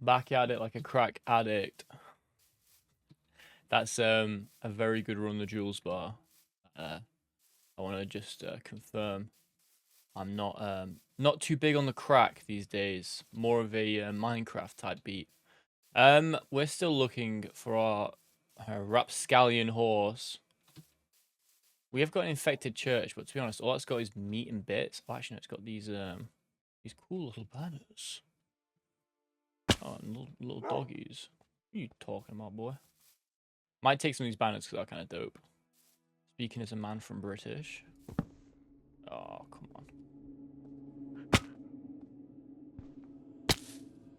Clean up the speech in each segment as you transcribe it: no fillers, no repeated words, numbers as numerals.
Back at it like a crack addict. That's a very good run the jewels bar. I want to just confirm I'm not too big on the crack these days. More of a Minecraft type beat. We're still looking for our rapscallion horse. We have got an infected church, but to be honest, all it's got is meat and bits. Oh, actually, no, it's got these cool little banners. Oh, and little doggies. What are you talking about, boy? Might take some of these banners because they're kind of dope. Speaking as a man from British. Oh, come on.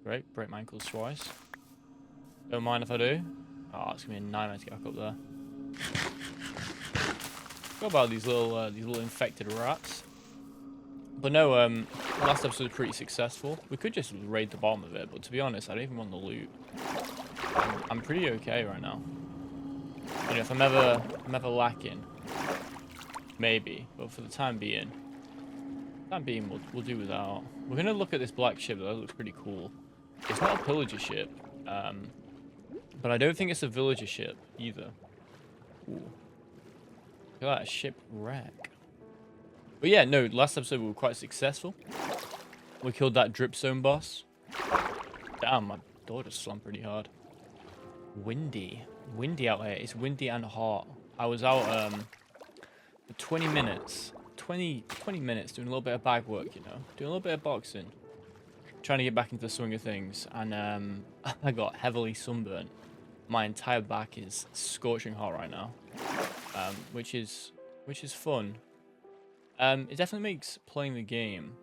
Great, break my ankles twice. Don't mind if I do. Oh, it's gonna be a nightmare to get back up there. What about these little infected rats? But no, last episode was pretty successful. We could just raid the bottom of it, but to be honest, I don't even want the loot. I'm pretty okay right now. You know, if I'm ever lacking, maybe. But for the time being, we'll do without. We're gonna look at this black ship though. That looks pretty cool. It's not a pillager ship, but I don't think it's a villager ship either. Ooh. Look at that shipwreck. But yeah, no. Last episode we were quite successful. We killed that dripzone boss. Damn, my door just slammed pretty hard. Windy out here. It's windy and hot. I was out for 20 minutes. 20 minutes doing a little bit of bag work, you know, doing a little bit of boxing, trying to get back into the swing of things, and I got heavily sunburnt. My entire back is scorching hot right now, which is fun. It definitely makes playing the game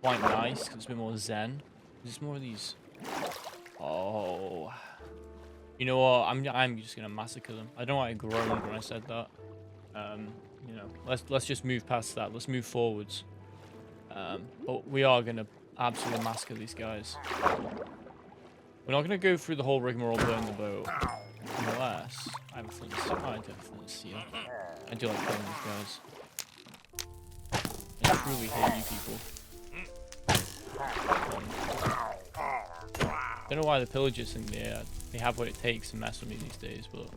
quite nice because it's a bit more zen. There's more of these. Oh, you know what? I'm just gonna massacre them. I don't know why I groaned when I said that. You know, let's just move past that. Let's move forwards. But we are gonna absolutely massacre these guys. We're not gonna go through the whole rigmarole, burn the boat, unless I have a flint. I do have a flint steel. I do like killing these guys. I truly hate you people. Don't know why the pillagers think they have what it takes to mess with me these days, but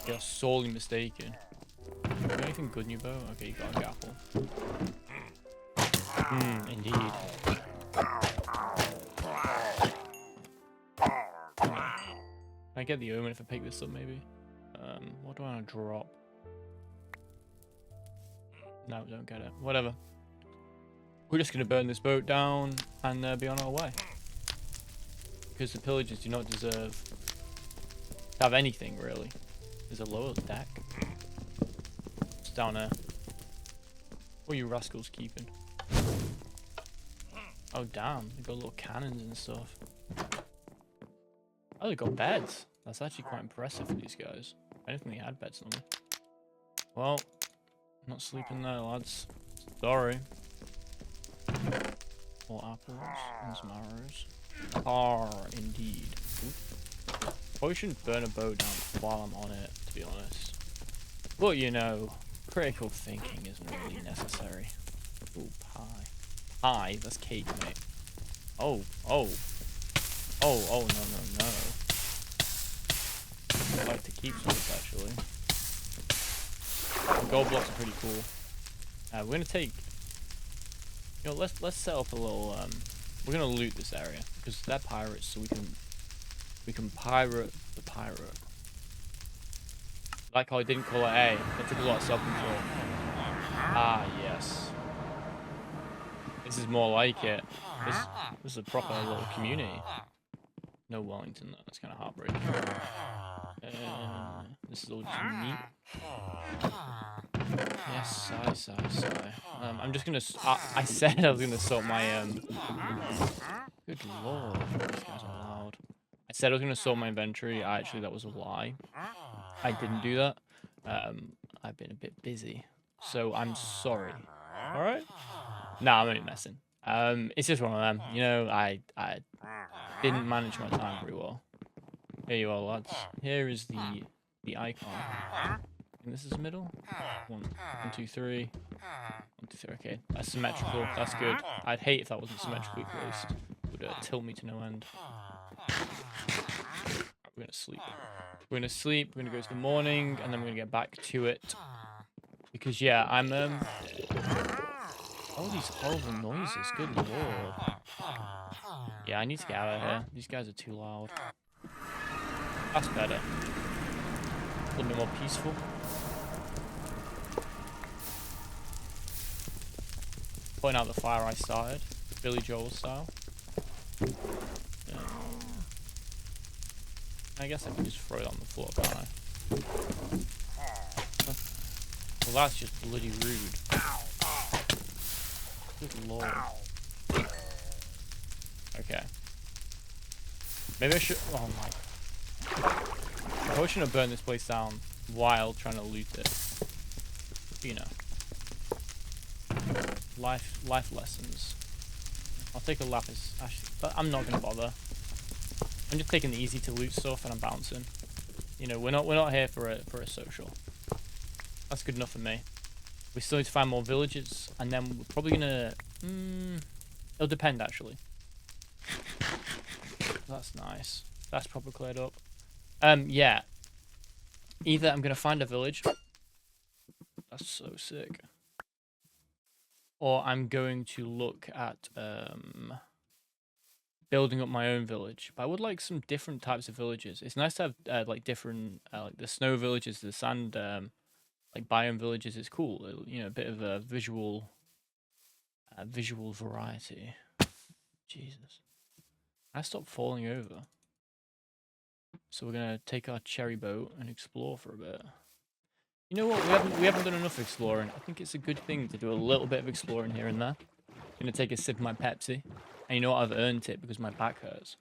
they are sorely mistaken. You got anything good in your bow? Okay, you got a gapple. Indeed. Can I get the omen if I pick this up, maybe? What do I want to drop? No, don't get it. Whatever. We're just going to burn this boat down and be on our way. Because the pillagers do not deserve to have anything, really. There's a lower deck. It's down there. What are you rascals keeping? Oh, damn. They got little cannons and stuff. Oh, they got beds. That's actually quite impressive for these guys. I didn't think they had beds on them. Well, I'm not sleeping there, lads. Sorry. More apples and some arrows. Indeed. Oop. Probably shouldn't burn a boat down while I'm on it, to be honest. But, you know, critical thinking isn't really necessary. Ooh, pie. Pie? That's cake, mate. Oh, no. I'd like to keep some of this, actually. The gold blocks are pretty cool. We're gonna take... You know, let's set up a little... We're gonna loot this area, because they're pirates, so we can pirate the pirate. Like how I didn't call it A. That took a lot of self-control. Ah, yes. This is more like it. This is a proper little community. No Wellington, though. That's kind of heartbreaking. This is all just meat. Yes, sigh. I'm just gonna... I said I was gonna sort my... Good lord, these guys are loud. I said I was gonna sort my inventory. Actually, that was a lie. I didn't do that. I've been a bit busy. So, I'm sorry. Alright? Nah, I'm only messing. It's just one of them. You know, I didn't manage my time very well. Here you are, lads. Here is the icon. And this is the middle. 1, 2, 3. 1, 2, 3. Okay, that's symmetrical. That's good. I'd hate if that wasn't symmetrically placed. would tilt me to no end. We're gonna sleep. We're gonna sleep. We're gonna go to the morning, and then we're gonna get back to it. Because yeah, I'm all these horrible noises. Good lord. Yeah, I need to get out of here. These guys are too loud. That's better. A little bit more peaceful. Putting out the fire I started, Billy Joel style. Yeah. I guess I can just throw it on the floor, can't I? Well, that's just bloody rude. Good lord. Okay. Maybe I should. Oh my. I probably shouldn't have burned this place down while trying to loot it. You know. Life lessons. I'll take a lapis. Actually, but I'm not gonna bother. I'm just taking the easy to loot stuff and I'm bouncing. You know, we're not here for a social. That's good enough for me. We still need to find more villages, and then we're probably gonna. It'll depend actually. That's nice. That's probably cleared up. Yeah. Either I'm gonna find a village. That's so sick. Or I'm going to look at building up my own village. But I would like some different types of villages. It's nice to have like different like the snow villages, the sand like biome villages is cool. You know, a bit of a visual variety. Jesus. I stopped falling over. So we're gonna take our cherry boat and explore for a bit. You know what? We haven't done enough exploring. I think it's a good thing to do a little bit of exploring here and there. I'm gonna take a sip of my Pepsi. And you know what? I've earned it because my back hurts.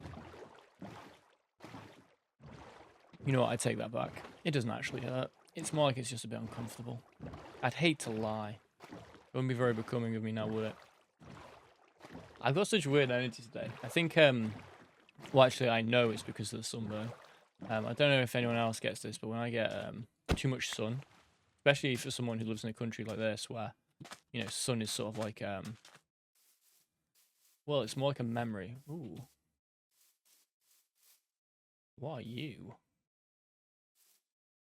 You know what? I take that back. It doesn't actually hurt. It's more like it's just a bit uncomfortable. I'd hate to lie. It wouldn't be very becoming of me now, would it? I've got such weird energy today. I think, well, actually, I know it's because of the sunburn. I don't know if anyone else gets this, but when I get too much sun, especially for someone who lives in a country like this, where, you know, sun is sort of like, well, it's more like a memory. Ooh. What are you?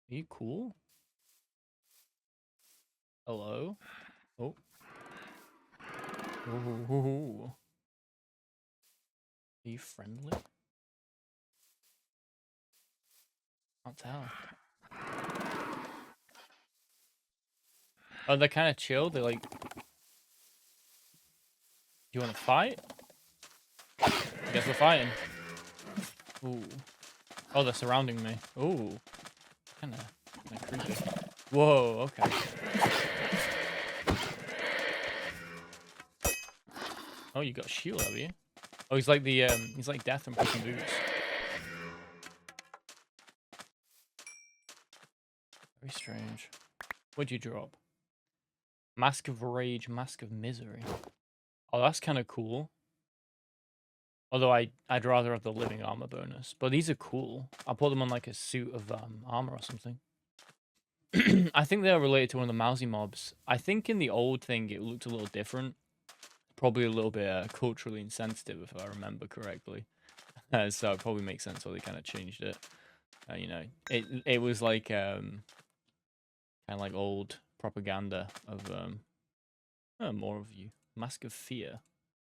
Are you cool? Hello? Oh. Ooh. Are you friendly? Can't tell. Oh, they're kind of chill. They're like, do you want to fight? I guess we're fighting. Ooh. Oh, they're surrounding me. Ooh. Kind of creepy. Whoa, okay. Oh, you got a shield, have you? Oh, he's like the, he's like Death from Puss in Boots. Very strange. What'd you drop? Mask of Rage, Mask of Misery. Oh, that's kind of cool. Although I'd rather have the living armor bonus. But these are cool. I'll put them on like a suit of armor or something. I think they're related to one of the mousy mobs. I think in the old thing it looked a little different. Probably a little bit culturally insensitive if I remember correctly. So it probably makes sense why they kind of changed it. You know, it was like kind of like old propaganda of oh, more of you. Mask of Fear.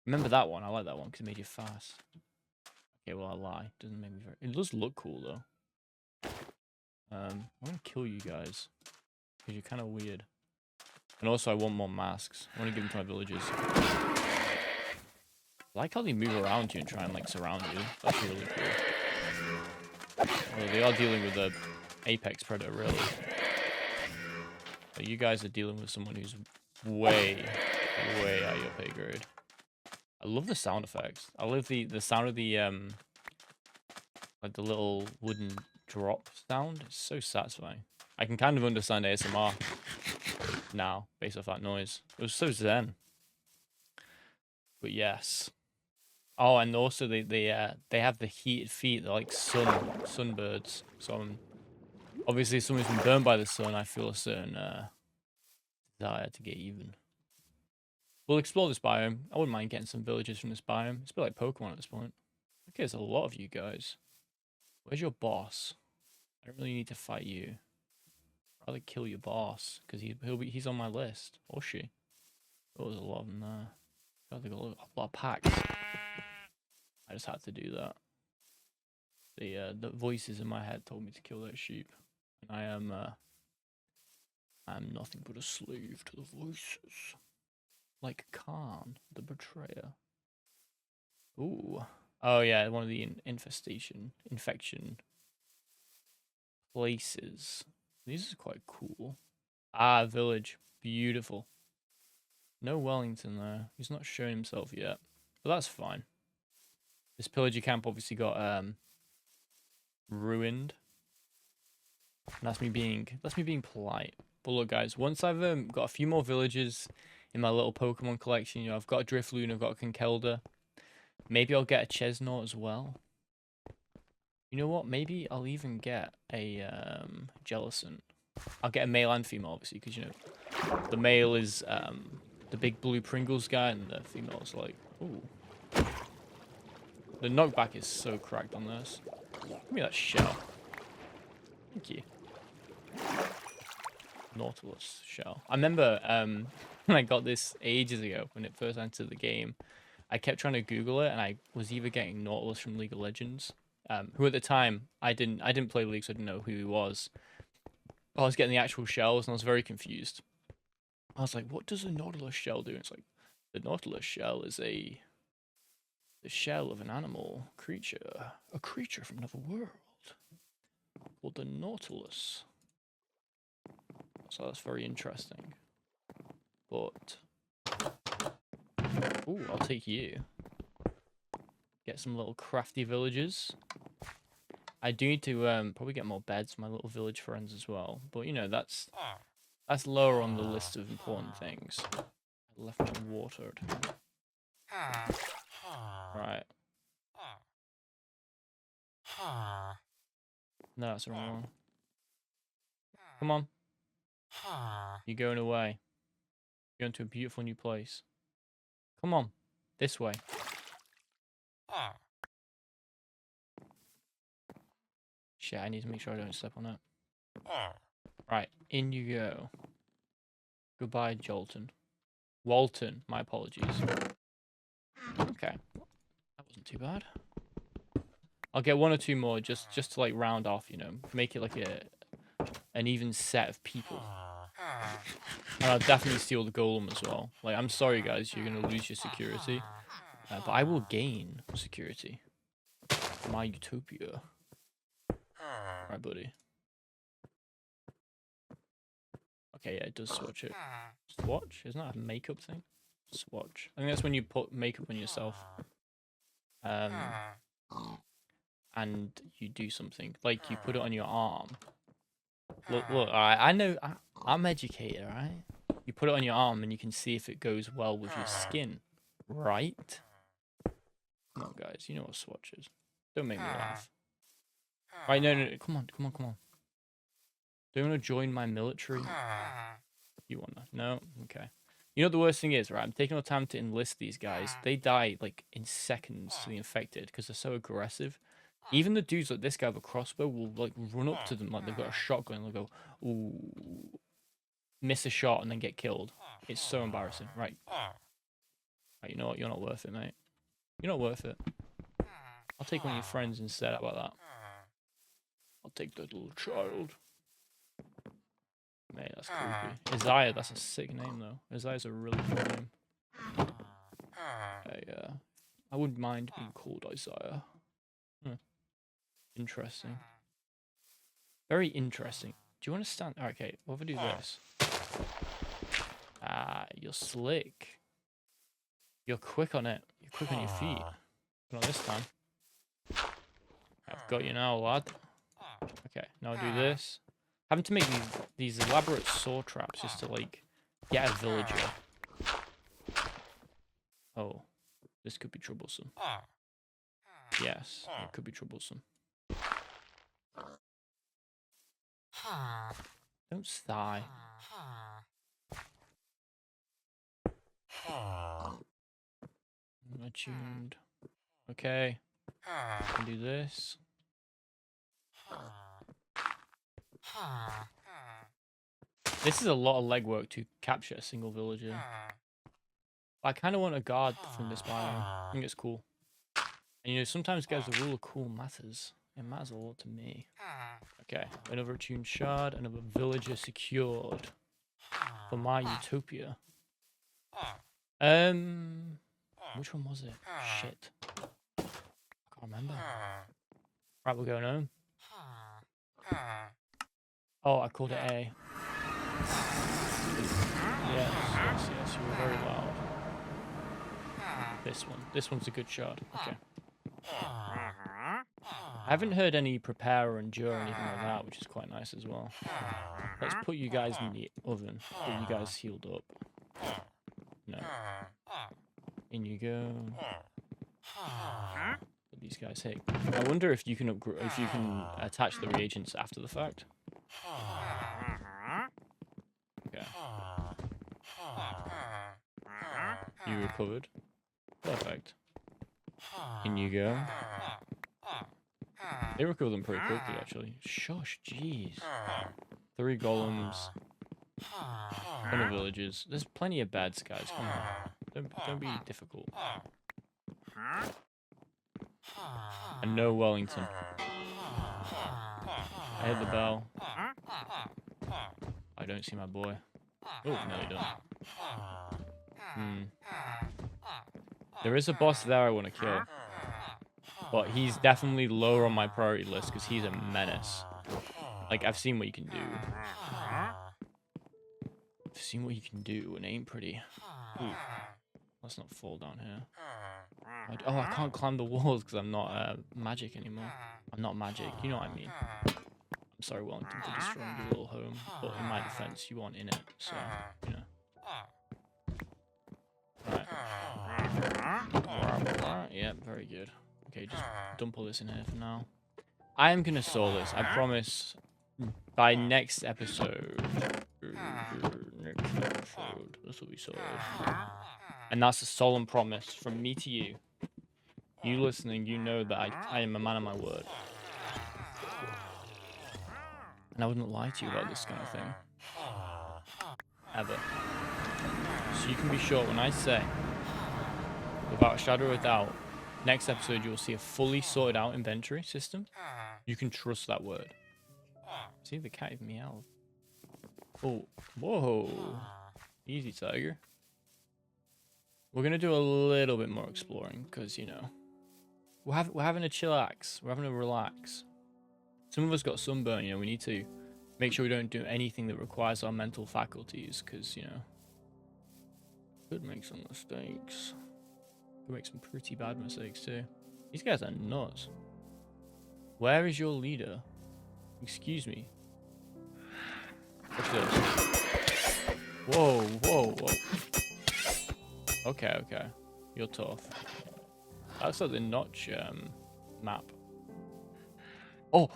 Remember that one? I like that one because it made you fast. Okay, well I lie. Doesn't make me very. It does look cool though. I'm gonna kill you guys because you're kind of weird. And also I want more masks. I want to give them to my villagers. I like how they move around you and try and like surround you. That's really cool. Well, they are dealing with a apex predator, really. But you guys are dealing with someone who's way out your pay grade. I love the sound effects. I love the sound of the like the little wooden drop sound. It's so satisfying. I can kind of understand ASMR now based off that noise. It was so zen. But yes. Oh, and also they have the heated feet. They're like sunbirds. So obviously, if someone's been burned by the sun, I feel a certain desire to get even. We'll explore this biome. I wouldn't mind getting some villagers from this biome. It's a bit like Pokemon at this point. Okay, there's a lot of you guys. Where's your boss? I don't really need to fight you. I'd rather kill your boss because he's on my list, or she. Oh, there's a lot of them there. God, they got a lot of packs. I just had to do that. The voices in my head told me to kill that sheep, and I'm nothing but a slave to the voices, like Khan, the betrayer. Ooh, oh yeah, one of the infection places. These are quite cool. Ah, village, beautiful. No Wellington there. He's not shown himself yet, but that's fine. This pillager camp obviously got ruined. And that's me being polite. But look, guys, once I've got a few more villagers in my little Pokemon collection, you know, I've got a Drifloon, I've got a Conkeldurr. Maybe I'll get a Chesnaught as well. You know what? Maybe I'll even get a Jellicent. I'll get a male and female, obviously, because you know the male is the big blue Pringles guy, and the female is like, ooh. The knockback is so cracked on this. Give me that shell. Thank you. Nautilus shell. I remember when I got this ages ago, when it first entered the game, I kept trying to Google it, and I was either getting Nautilus from League of Legends, who at the time I didn't play League, so I didn't know who he was. I was getting the actual shells, and I was very confused. I was like, what does a Nautilus shell do? And it's like, the Nautilus shell is the shell of an animal creature, a creature from another world, called the Nautilus. So that's very interesting. But ooh, I'll take you. Get some little crafty villagers. I do need to probably get more beds for my little village friends as well. But you know, that's lower on the list of important things. I left unwatered. Right. No, that's the wrong one. Come on. You're going away. You're going to a beautiful new place. Come on. This way. Shit, I need to make sure I don't step on it. Right, in you go. Goodbye, Jolton. Walton, my apologies. Okay. That wasn't too bad. I'll get one or two more just to like round off, you know, make it like an even set of people. And I'll definitely steal the golem as well. Like, I'm sorry guys, you're gonna lose your security. But I will gain security. My utopia. Right, buddy. Okay, yeah, it does swatch it. Swatch? Isn't that a makeup thing? Swatch. I think that's when you put makeup on yourself. And you do something. Like, you put it on your arm. Look, alright, I know, I'm educated, alright? You put it on your arm and you can see if it goes well with your skin. Right? Come on, guys, you know what swatch is. Don't make me laugh. Right, no, come on. Do you want to join my military? You wanna? No? Okay. You know what the worst thing is, right? I'm taking the time to enlist these guys. They die, like, in seconds to the infected because they're so aggressive. Even the dudes like this guy with a crossbow will, like, run up to them like they've got a shotgun and they'll go, ooh, miss a shot and then get killed. It's so embarrassing. Right. Right, you know what? You're not worth it, mate. You're not worth it. I'll take one of your friends instead. How about that? I'll take that little child. Mate, that's creepy. Isaiah, that's a sick name, though. Isaiah's a really cool name. I wouldn't mind being called Isaiah. Interesting. Very interesting. Do you understand? Okay, what if I do this? Ah, you're slick. You're quick on it. You're quick on your feet. Not this time. I've got you now, lad. Okay, now do this. Having to make these elaborate saw traps just to, like, get a villager. Oh, this could be troublesome. Yes, it could be troublesome. Don't sigh. Attuned. Okay. Can do this. This is a lot of legwork to capture a single villager. I kind of want a guard from this biome. I think it's cool. And you know, sometimes, guys, the rule of cool matters. It matters a lot to me. Okay, another attuned shard, another villager secured for my utopia. Which one was it? Shit. I can't remember. Right, we're going home. Oh, I called it A. Yes, you were very loud. This one's a good shard. Okay. I haven't heard any prepare or endure or anything like that, which is quite nice as well. Let's put you guys in the oven. Get you guys healed up. No. In you go. Put these guys hit. I wonder if you can attach the reagents after the fact. Okay. You recovered. Perfect. In you go. They recover them pretty quickly, actually. Shush, jeez. 3 golems. 100 villages. There's plenty of bad guys. Come on. Don't be difficult. And no Wellington. I hit the bell. I don't see my boy. Oh, nearly done. There is a boss there I want to kill. But he's definitely lower on my priority list because he's a menace. Like, I've seen what you can do. I've seen what you can do and it ain't pretty. Ooh. Let's not fall down here. I can't climb the walls because I'm not magic anymore. I'm not magic, you know what I mean. I'm sorry, Wellington, for destroying your little home. But in my defense, you aren't in it, so, you know. Right. Yeah, very good. Okay, just dump all this in here for now. I am going to solve this. I promise by next episode. This will be solved. And that's a solemn promise from me to you. You listening, you know that I am a man of my word. And I wouldn't lie to you about this kind of thing. Ever. So you can be sure when I say, without a shadow of a doubt, next episode you'll see a fully sorted out inventory system. You can trust that word. See, the cat even meowed. Oh, whoa. Easy, tiger. We're going to do a little bit more exploring because, you know, we're having a chillax. We're having a relax. Some of us got sunburn, you know, we need to make sure we don't do anything that requires our mental faculties because, you know, could make some mistakes. Could make some pretty bad mistakes too. These guys are nuts. Where is your leader? Excuse me. Watch this. Whoa. Okay. You're tough. That's like the notch map. Oh,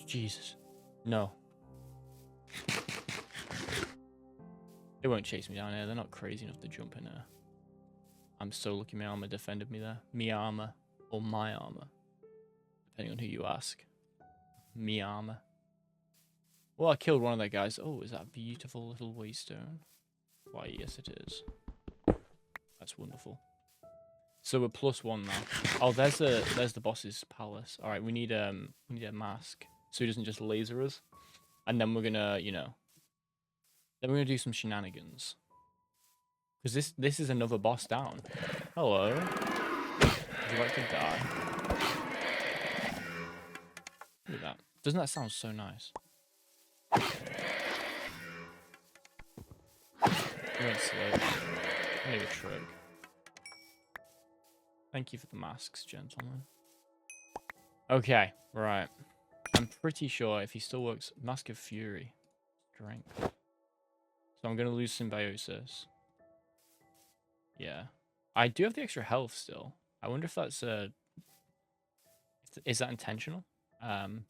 Jesus. No. They won't chase me down here. They're not crazy enough to jump in there. I'm so lucky my armor defended me there. Me armor or my armor. Depending on who you ask. Me armor. Well, I killed one of their guys. Oh, is that a beautiful little waystone? Why, yes it is. That's wonderful. So we're +1 now. Oh, there's the boss's palace. All right, we need a mask so he doesn't just laser us. And then we're gonna, you know, then we're gonna do some shenanigans. Because this is another boss down. Hello. Would you like to die? Look at that. Doesn't that sound so nice? You went slow. Maybe a trick. Thank you for the masks, gentlemen. Okay, right. I'm pretty sure if he still works, Mask of Fury. Strength. So I'm going to lose Symbiosis. Yeah. I do have the extra health still. I wonder if that's is that intentional? I'm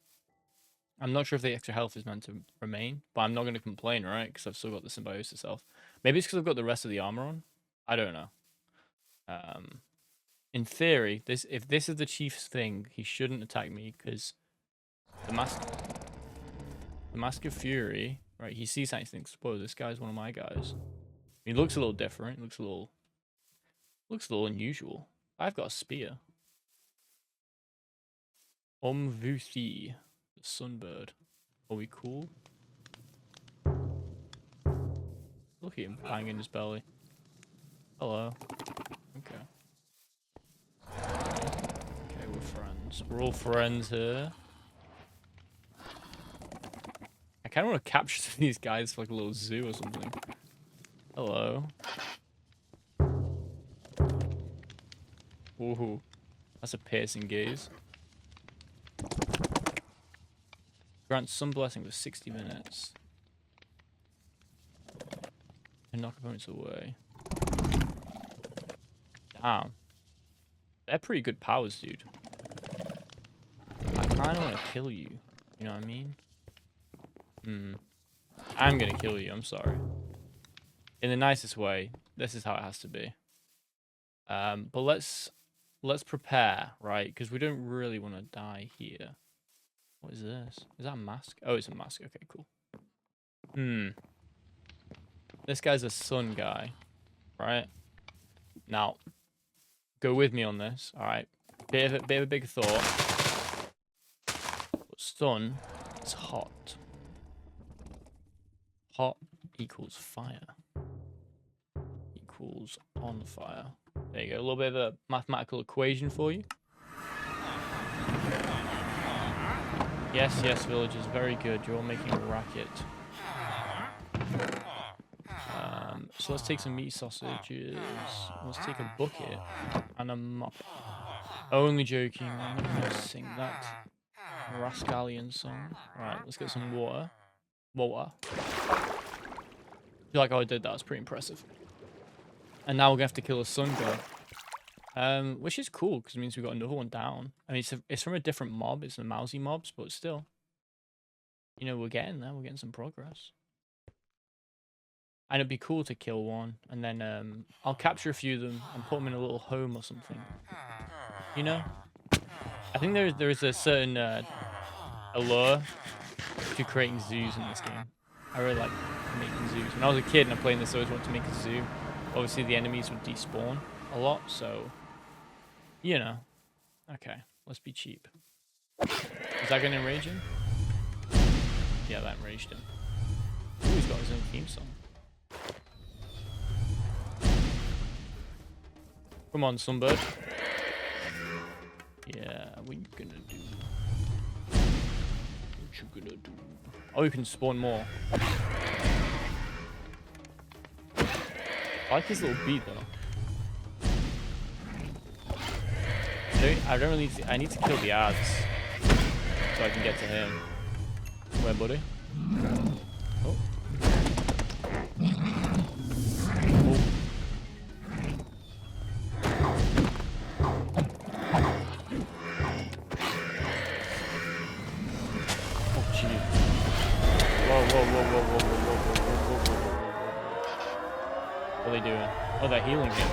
not sure if the extra health is meant to remain, but I'm not going to complain, right? Because I've still got the Symbiosis health. Maybe it's because I've got the rest of the armor on. I don't know. In theory, if this is the chief's thing, he shouldn't attack me because the Mask of Fury, right? He sees something and thinks, "Whoa, this guy's one of my guys." He looks a little different. Looks a little unusual. I've got a spear. Vuthi, the sunbird. Are we cool? Look at him banging his belly. Hello. Okay. Okay, we're friends. We're all friends here. I kind of want to capture some of these guys for like a little zoo or something. Hello. Ooh, that's a piercing gaze. Grant some blessing for 60 minutes. And knock opponents away. Damn. They're pretty good powers, dude. I kind of want to kill you. You know what I mean? I'm going to kill you. I'm sorry. In the nicest way. This is how it has to be. But let's prepare, right? Because we don't really want to die here. What is this? Is that a mask? Oh, it's a mask. Okay, cool. This guy's a sun guy, right? Now, go with me on this, all right? Bit of a big thought. But sun is hot. Hot equals fire. Equals on fire. There you go. A little bit of a mathematical equation for you. Yes, yes, villagers. Very good. You're all making a racket. So let's take some meat sausages. Let's take a bucket and a mop. Only joking. I'm not going to sing that Rascallion song. Right, let's get some water. Water. I feel like how I did that was pretty impressive. And now we're going to have to kill a sun god. Which is cool, because it means we've got another one down. I mean, it's from a different mob. It's the mousy mobs, but still. You know, we're getting there. We're getting some progress. And it'd be cool to kill one. And then I'll capture a few of them and put them in a little home or something. You know? I think there is a certain allure to creating zoos in this game. I really like making zoos. When I was a kid and I played this, I always wanted to make a zoo. Obviously, the enemies would despawn a lot, so... You know. Okay, let's be cheap. Is that going to enrage him? Yeah, that enraged him. Ooh, he's got his own theme song. Come on, Sunbird. Yeah, what you gonna do? What you gonna do? Oh, you can spawn more. I like his little beat though. I don't really. I need to kill the ads so I can get to him. Where, buddy? Oh. What are they doing? Oh, they're healing him.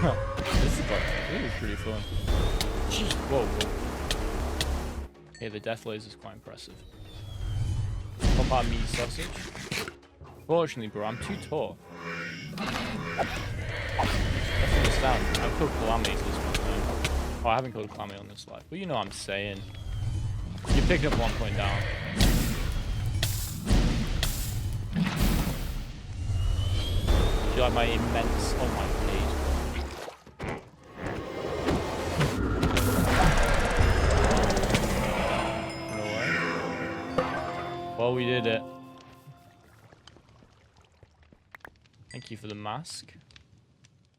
Yeah. This is pretty fun. Jeez. Whoa. Okay, the death laser is quite impressive. Pop out meat sausage. Fortunately, bro, I'm too tall. Let's understand. I've killed calamities this one time. Oh, I haven't killed a calamity on this life. But you know what I'm saying. You're picking up 1 point down. Do you like my immense... Oh my days. No way. Well, we did it. Thank you for the mask.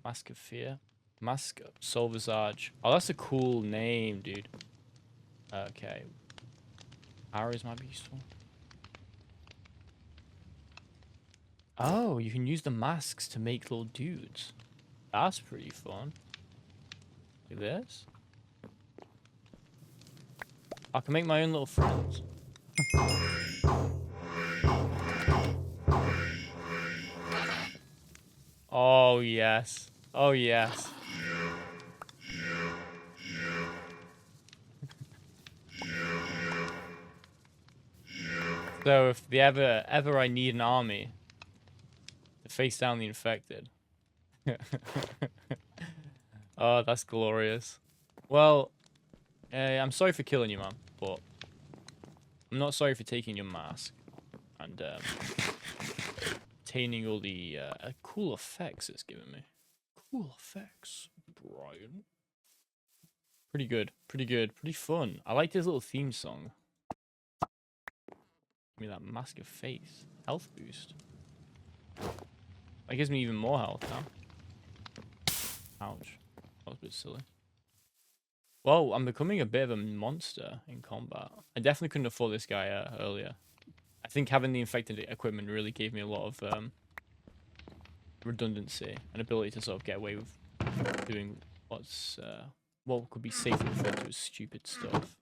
Mask of Fear. Mask of Soul Visage. Oh, that's a cool name, dude. Okay. Arrows might be useful. Oh, you can use the masks to make little dudes. That's pretty fun. Like this. I can make my own little friends. Oh, yes. Oh, yes. So if the ever I need an army to face down the infected. Oh, that's glorious. Well, I'm sorry for killing you, man, but I'm not sorry for taking your mask and obtaining all the cool effects it's given me. Cool effects, Brian. Pretty good, pretty good, pretty fun. I like his little theme song. Give me that mask of face. Health boost. That gives me even more health now. Ouch. That was a bit silly. Well, I'm becoming a bit of a monster in combat. I definitely couldn't afford this guy earlier. I think having the infected equipment really gave me a lot of redundancy and ability to sort of get away with doing what could be safely referred to as stupid stuff.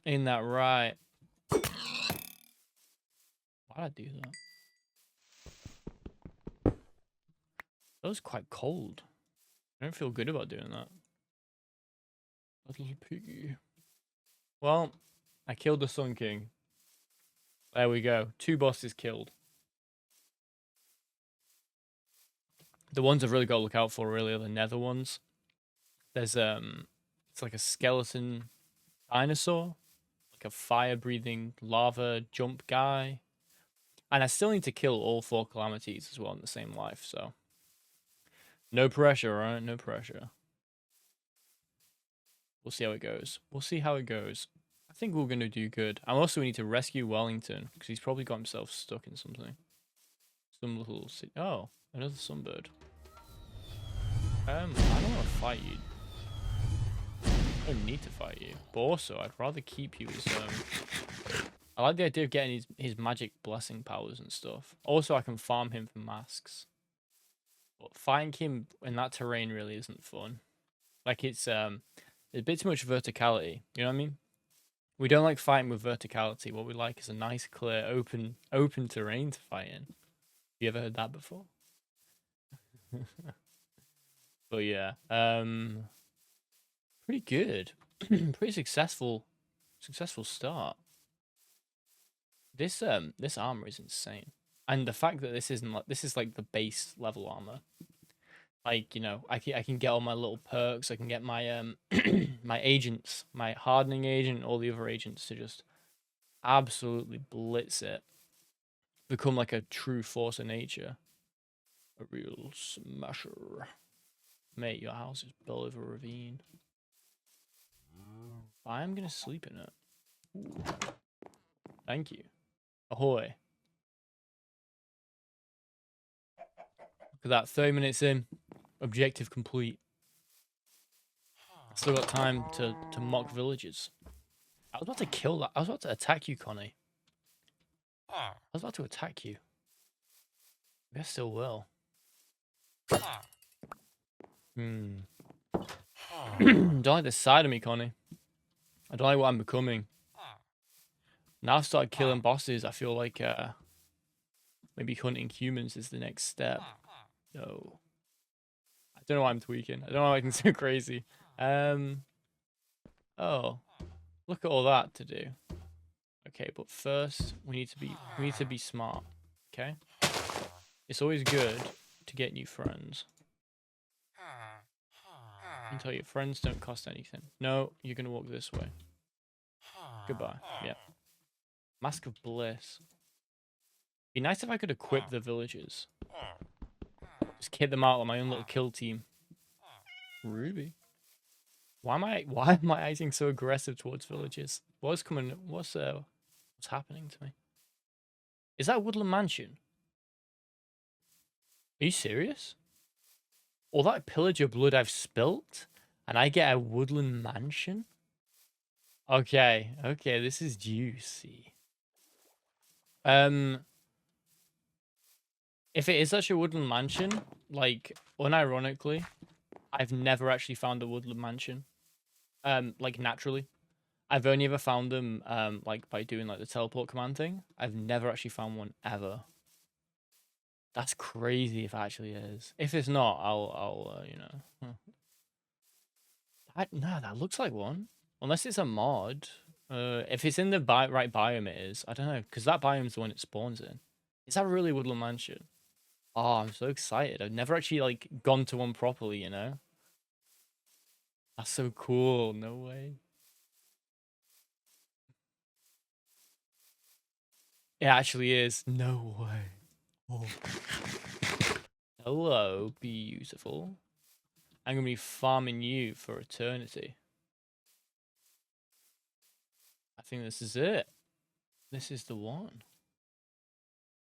Ain't that right? Why'd I do that? That was quite cold. I don't feel good about doing that. Little piggy. Well, I killed the Sun King. There we go. 2 bosses killed. The ones I've really got to look out for really are the nether ones. There's it's like a skeleton dinosaur, like a fire-breathing lava jump guy. And I still need to kill all 4 calamities as well in the same life, so no pressure, right? No pressure. We'll see how it goes. We'll see how it goes. I think we're going to do good. And also we need to rescue Wellington, because he's probably got himself stuck in something. Some little... Oh, another sunbird. I don't want to fight you. I don't need to fight you. But also, I'd rather keep you as... I like the idea of getting his magic blessing powers and stuff. Also, I can farm him for masks. But fighting him in that terrain really isn't fun. Like, it's a bit too much verticality. You know what I mean? We don't like fighting with verticality. What we like is a nice, clear, open terrain to fight in. You ever heard that before? But yeah, pretty good. Pretty successful start. This armor is insane. And the fact that this is like the base level armor. Like, you know, I can get all my little perks. I can get my my agents, my hardening agent, all the other agents to just absolutely blitz it. Become like a true force of nature. A real smasher. Mate, your house is built over a ravine. I am gonna sleep in it. Ooh. Thank you. Ahoy. Look at that, 30 minutes in. Objective complete. Still got time to mock villages. I was about to kill that. I was about to attack you, Connie. I was about to attack you. Maybe I still will. Don't like the side of me, Connie. I don't like what I'm becoming. Now I've started killing bosses. I feel like maybe hunting humans is the next step. No. I don't know why I'm tweaking. I don't know why I'm so crazy. Oh. Look at all that to do. Okay, but first we need to be smart. Okay? It's always good to get new friends. You can tell your friends don't cost anything. No, you're gonna walk this way. Goodbye. Yep. Mask of Bliss. Be nice if I could equip the villagers. Just kit them out on my own little kill team. Ruby. Why am I acting so aggressive towards villagers? What's happening to me? Is that Woodland Mansion? Are you serious? All that pillager blood I've spilt, and I get a Woodland Mansion? Okay, this is juicy. If it is such a Woodland Mansion, like, unironically, I've never actually found a Woodland Mansion. Like, naturally. I've only ever found them, like, by doing, like, the teleport command thing. I've never actually found one, ever. That's crazy if it actually is. If it's not, I'll you know. No, that looks like one. Unless it's a mod. If it's in the right biome, it is. I don't know, because that biome's the one it spawns in. Is that really Woodland Mansion? Oh, I'm so excited. I've never actually, like, gone to one properly, you know? That's so cool. No way. It actually is. No way. Oh. Hello, beautiful. I'm going to be farming you for eternity. I think this is it. This is the one.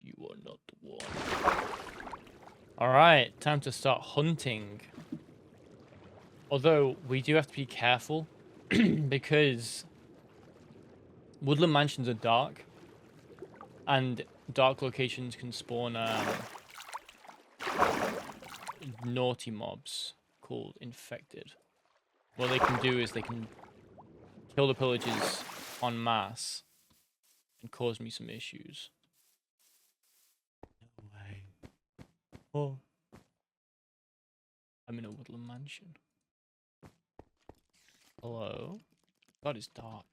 You are not the one. Alright, time to start hunting. Although, we do have to be careful. Because Woodland Mansions are dark. And dark locations can spawn naughty mobs called infected. What they can do is they can kill the pillagers en masse and cause me some issues. No way. Oh. I'm in a Woodland Mansion. Hello? God, it's dark.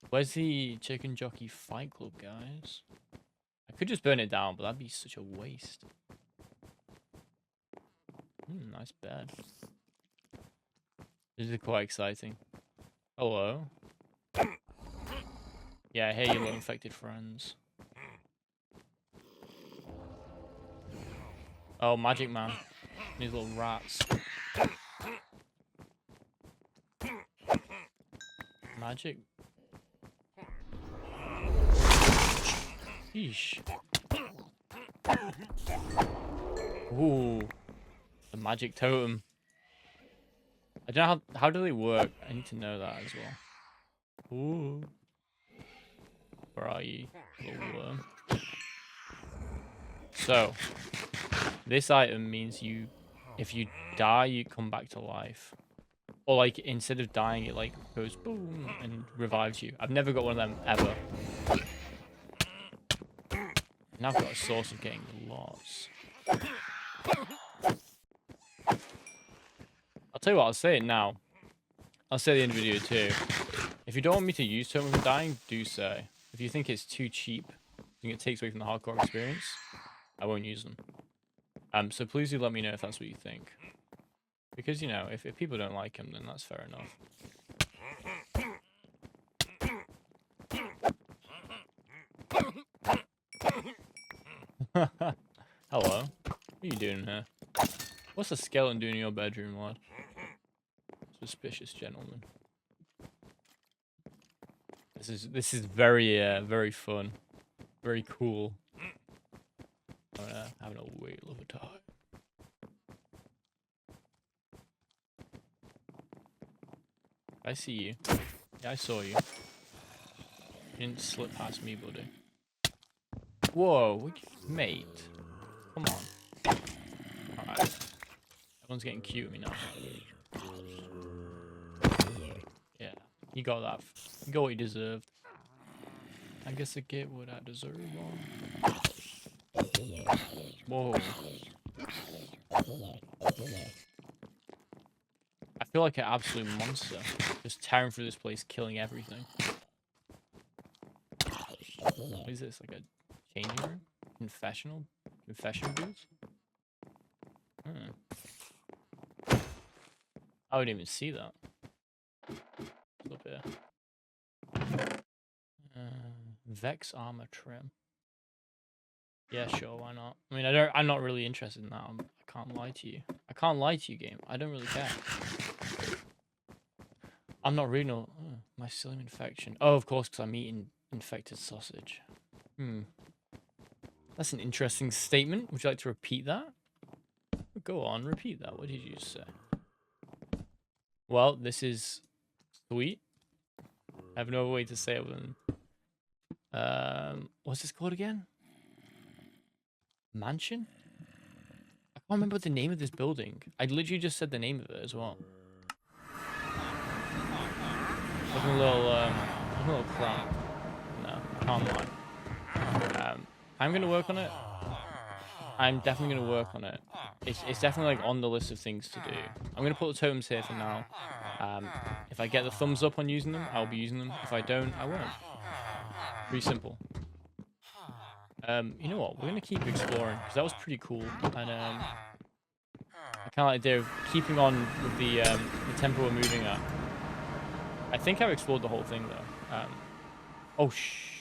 Where's the Chicken Jockey Fight Club, guys? I could just burn it down, but that'd be such a waste. Nice bed. This is quite exciting. Hello? Yeah, hey, you little infected friends. Oh, Magic Man. These little rats. Magic. Yeesh. Ooh. The magic totem. I don't know how do they work? I need to know that as well. Ooh. Where are you, little worm? So, this item means if you die, you come back to life. Or like, instead of dying, it like goes boom and revives you. I've never got one of them ever. And I've got a source of getting lots. I'll tell you what, I'll say it now. I'll say it at the end of the video too. If you don't want me to use Totem when dying, do say. If you think it's too cheap, I think it takes away from the hardcore experience, I won't use them. So please do let me know if that's what you think. Because, you know, if people don't like them, then that's fair enough. Hello. What are you doing here? What's a skeleton doing in your bedroom, lad? Suspicious gentleman. This is very very fun. Very cool. I'm having a whale of a time. I see you. Yeah, I saw you. You didn't slip past me, buddy. Whoa, mate. Come on. Alright. Everyone's getting cute with me now. Yeah, you got that. You got what you deserved. I guess I get what I deserve. Whoa. I feel like an absolute monster. Just tearing through this place, killing everything. What is this? Like a changing room? Confessional? Confession booth? I wouldn't even see that. It's up here. Vex armor trim. Yeah, sure, why not? I mean, I'm not really interested in that. I can't lie to you. I can't lie to you, game. I don't really care. I'm not renal. Mycelium infection. Oh, of course, because I'm eating infected sausage. That's an interesting statement. Would you like to repeat that? Go on, repeat that. What did you say? Well, this is sweet. I have no way to say it than... what's this called again? Mansion? I can't remember the name of this building. I literally just said the name of it as well. Looking a little crap. No, I can't lie. I'm gonna work on it. I'm definitely going to work on it. It's definitely like on the list of things to do. I'm going to put the totems here for now. If I get the thumbs up on using them, I'll be using them. If I don't, I won't. Pretty simple. You know what? We're going to keep exploring because that was pretty cool. And I kind of like the idea of keeping on with the tempo we're moving at. I think I've explored the whole thing though. Oh shh.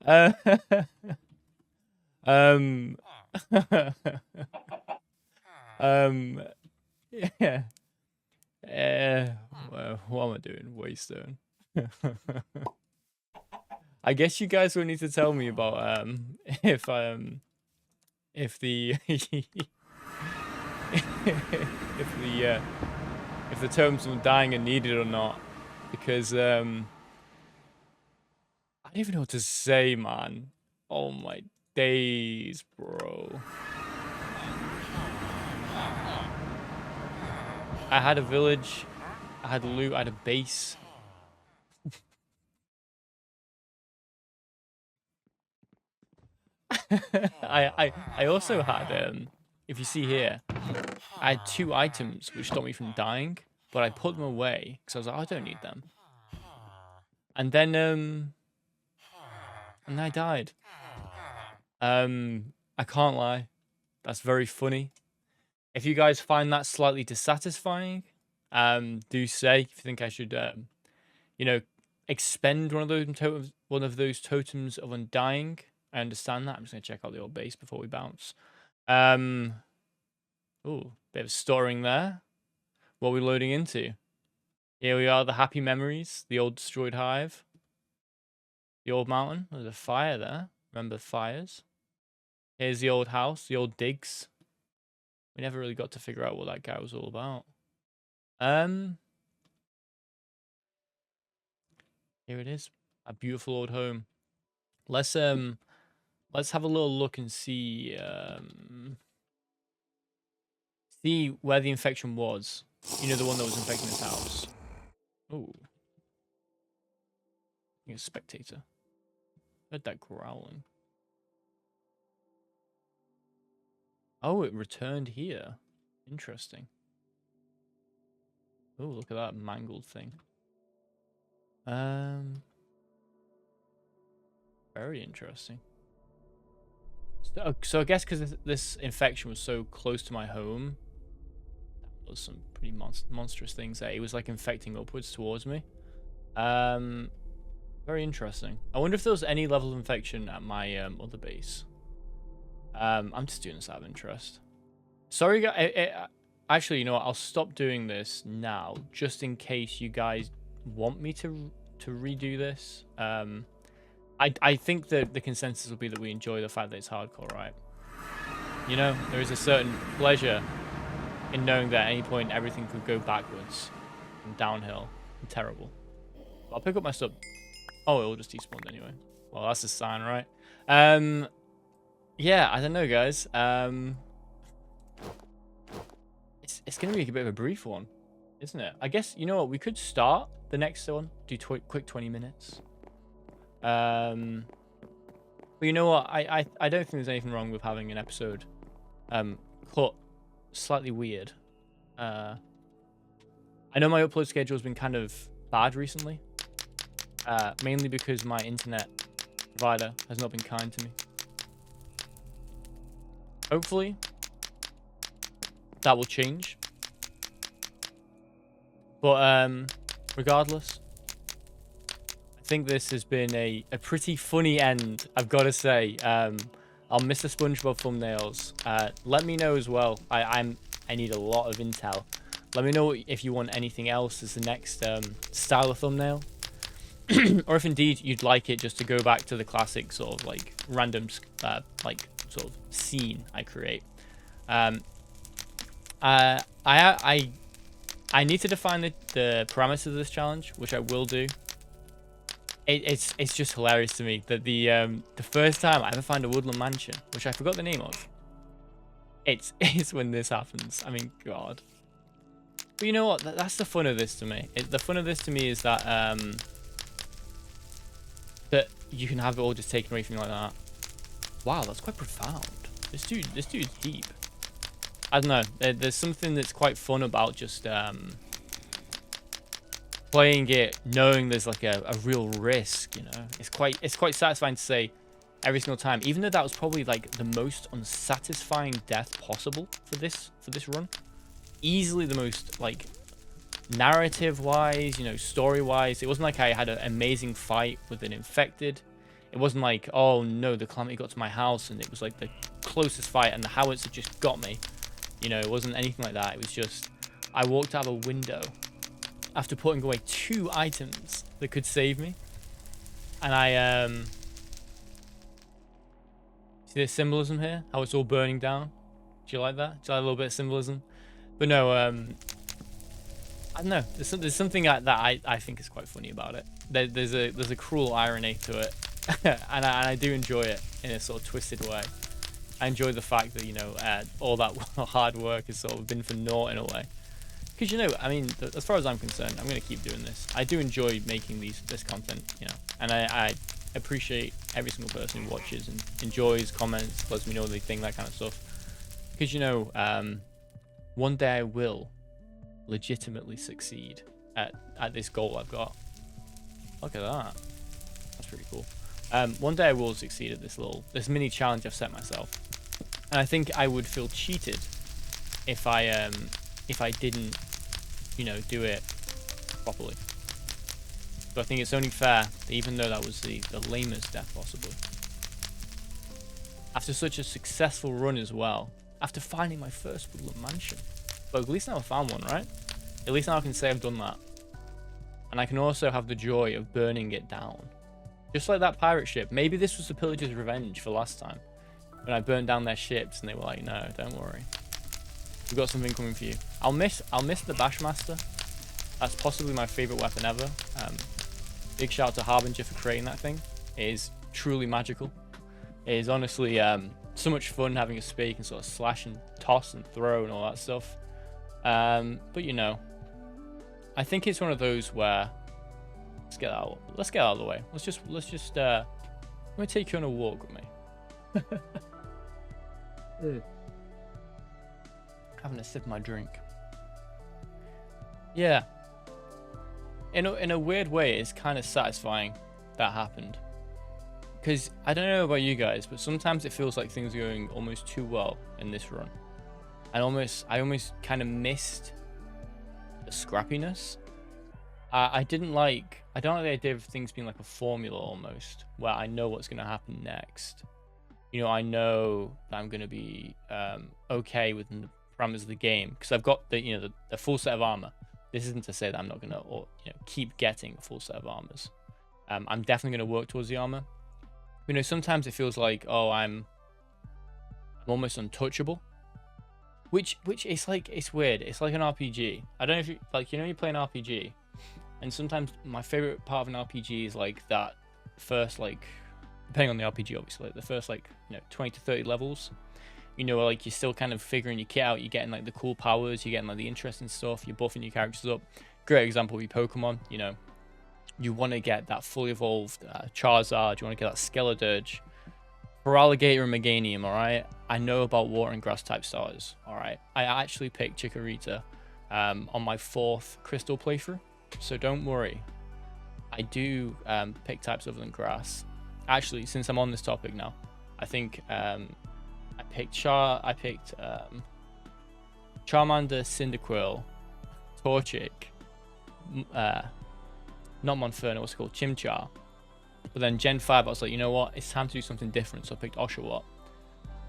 uh, um, yeah. Well, what am I doing? Waystone. I guess you guys will need to tell me about if if the if the totems from dying are needed or not, because I don't even know what to say, man. Oh my days, bro. I had a village, I had loot, I had a base. I also had if you see here, I had 2 items which stopped me from dying, but I put them away because I was like, oh, I don't need them. And then I died. I can't lie, that's very funny. If you guys find that slightly dissatisfying, do say if you think I should, you know, expend one of those totems of undying. I understand that. I'm just gonna check out the old base before we bounce. Ooh, bit of storing there. What are we loading into? Here we are, the happy memories, the old destroyed hive, the old mountain. There's a fire there. Remember the fires? Here's the old house, the old digs. We never really got to figure out what that guy was all about. Here it is, a beautiful old home. Let's have a little look and see see where the infection was. You know, the one that was infecting this house. Oh, you're a spectator. Heard that growling. Oh, it returned here. Interesting. Oh, look at that mangled thing. Very interesting. So I guess because this infection was so close to my home, there was some pretty monstrous things there. It was like infecting upwards towards me. Very interesting. I wonder if there was any level of infection at my other base. I'm just doing this out of interest. Sorry, guys. Actually, you know what? I'll stop doing this now, just in case you guys want me to redo this. I think that the consensus will be that we enjoy the fact that it's hardcore, right? You know, there is a certain pleasure in knowing that at any point everything could go backwards and downhill and terrible. But I'll pick up my stuff. Oh, it'll just despawn anyway. Well, that's a sign, right? Yeah, I don't know, guys. It's gonna be a bit of a brief one, isn't it? I guess, you know what, we could start the next one, do quick 20 minutes. But you know what, I don't think there's anything wrong with having an episode cut slightly weird. I know my upload schedule has been kind of bad recently, mainly because my internet provider has not been kind to me. Hopefully, that will change. But regardless, I think this has been a pretty funny end, I've got to say. I'll miss the SpongeBob thumbnails. Let me know as well. I need a lot of intel. Let me know if you want anything else as the next style of thumbnail. Or if indeed you'd like it just to go back to the classic sort of like random like sort of scene I create. I need to define the parameters of this challenge, which I will do. It's just hilarious to me that the first time I ever find a woodland mansion, which I forgot the name of, it's when this happens. I mean, God. But you know what? That's the fun of this to me. The fun of this to me is that that you can have it all just taken away from you like that. Wow, that's quite profound. This dude's deep. I don't know. There's something that's quite fun about just playing it, knowing there's like a real risk. You know, it's quite satisfying to say every single time. Even though that was probably like the most unsatisfying death possible for this run. Easily the most like narrative-wise, you know, story-wise. It wasn't like I had an amazing fight with an infected. It wasn't like, oh no, the calamity got to my house and it was like the closest fight and the howitzer just got me. You know, it wasn't anything like that. It was just, I walked out of a window after putting away 2 items that could save me. And I, see the symbolism here? How it's all burning down? Do you like that? Do you like a little bit of symbolism? But no, I don't know. There's something that I think is quite funny about it. There's a cruel irony to it. and I do enjoy it in a sort of twisted way. I enjoy the fact that, you know, all that hard work has sort of been for naught in a way. Because, you know, I mean, as far as I'm concerned, I'm going to keep doing this. I do enjoy making this content, you know, and I appreciate every single person who watches and enjoys, comments, lets me know what they think, that kind of stuff. Because, you know, one day I will legitimately succeed at this goal I've got. Look at that. That's pretty cool. One day I will succeed at this mini challenge I've set myself. And I think I would feel cheated if I didn't, you know, do it properly. So I think it's only fair that even though that was the lamest death possibly, after such a successful run as well, after finding my first woodland mansion, but at least now I found one, right? At least now I can say I've done that. And I can also have the joy of burning it down. Just like that pirate ship. Maybe this was the Pillager's Revenge for last time, when I burned down their ships and they were like, no, don't worry, we've got something coming for you. I'll miss the Bashmaster. That's possibly my favorite weapon ever. Big shout out to Harbinger for creating that thing. It is truly magical. It is honestly so much fun having a spear you can sort of slash and toss and throw and all that stuff. But you know, I think it's one of those where let's get out of the way. Let's just let me take you on a walk with me. Having a sip of my drink. Yeah. In a weird way, it's kind of satisfying that happened. Because I don't know about you guys, but sometimes it feels like things are going almost too well in this run. And I almost kind of missed the scrappiness. I don't like the idea of things being like a formula almost, where I know what's going to happen next. You know, I know that I'm going to be okay within the parameters of the game because I've got the full set of armor. This isn't to say that I'm not going to keep getting a full set of armors. I'm definitely going to work towards the armor. You know, sometimes it feels like, oh, I'm almost untouchable. Which it's like, it's weird. It's like an RPG. I don't know if you like, you know, you play an RPG, and sometimes my favorite part of an RPG is like that first, like, depending on the RPG, obviously, like the first, like, 20 to 30 levels. You know, like you're still kind of figuring your kit out. You're getting like the cool powers. You're getting like the interesting stuff. You're buffing your characters up. Great example would be Pokemon. You know, you want to get that fully evolved Charizard. You want to get that Skeledirge. For Alligator and Meganium, alright? I know about water and grass type starters, alright? I actually picked Chikorita on my 4th Crystal playthrough, so don't worry. I do pick types other than grass. Actually, since I'm on this topic now, I think I picked Charmander, Cyndaquil, Torchic, not Monferno, what's it called? Chimchar. But then Gen 5, I was like, you know what? It's time to do something different. So I picked Oshawott.